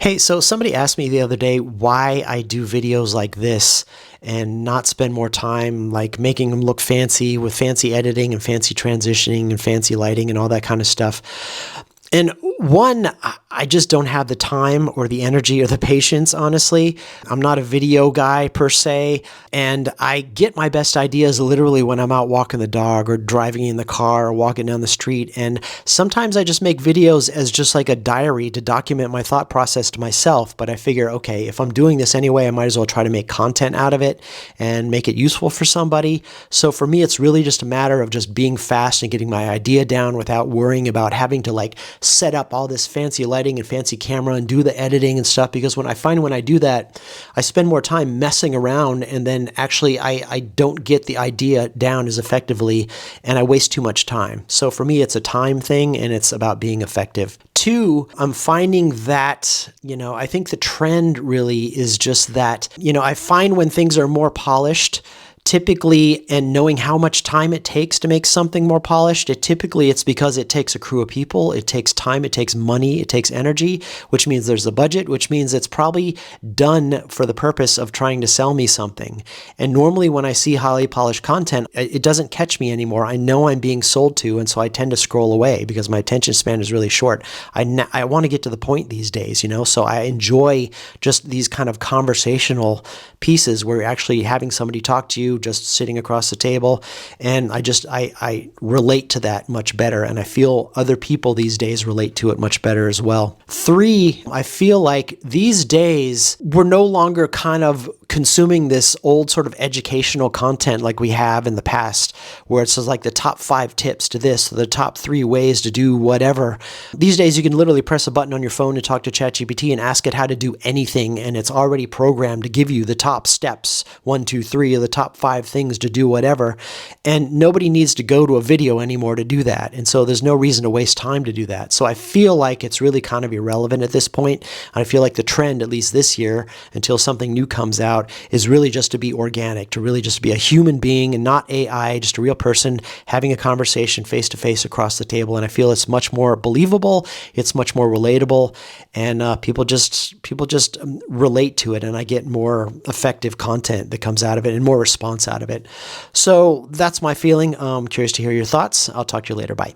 Hey, so somebody asked me the other day why I do videos like this and not spend more time like making them look fancy with fancy editing and fancy transitioning and fancy lighting and all that kind of stuff. And one, I just don't have the time or the energy or the patience, honestly. I'm not a video guy per se, and I get my best ideas literally when I'm out walking the dog or driving in the car or walking down the street. And sometimes I just make videos as just like a diary to document my thought process to myself. But I figure, okay, if I'm doing this anyway, I might as well try to make content out of it and make it useful for somebody. So for me, it's really just a matter of just being fast and getting my idea down without worrying about having to like set up all this fancy lighting and fancy camera and do the editing and stuff, because when I do that, I spend more time messing around, and then actually I don't get the idea down as effectively, and I waste too much time. So for me, it's a time thing, and it's about being effective. Two, I'm finding that, I think the trend really is just that, I find when things are more polished, typically, and knowing how much time it takes to make something more polished, it's because it takes a crew of people, it takes time, it takes money, it takes energy, which means there's a budget, which means it's probably done for the purpose of trying to sell me something. And normally when I see highly polished content, it doesn't catch me anymore. I know I'm being sold to, and so I tend to scroll away because my attention span is really short. I want to get to the point these days, so I enjoy just these kind of conversational pieces where you're actually having somebody talk to you, just sitting across the table. And I relate to that much better. And I feel other people these days relate to it much better as well. Three, I feel like these days we're no longer kind of consuming this old sort of educational content like we have in the past, where it says like the top 5 tips to this, or the top 3 ways to do whatever. These days you can literally press a button on your phone and talk to ChatGPT and ask it how to do anything, and it's already programmed to give you the top steps, 1, 2, 3, or the top 5 things to do whatever. And nobody needs to go to a video anymore to do that. And so there's no reason to waste time to do that. So I feel like it's really kind of irrelevant at this point. I feel like the trend, at least this year, until something new comes out, is really just to be organic, to really just be a human being and not AI, just a real person having a conversation face to face across the table. And I feel it's much more believable, it's much more relatable, and people just relate to it, and I get more effective content that comes out of it and more response out of it. So that's my feeling. I'm curious to hear your thoughts. I'll talk to you later. Bye.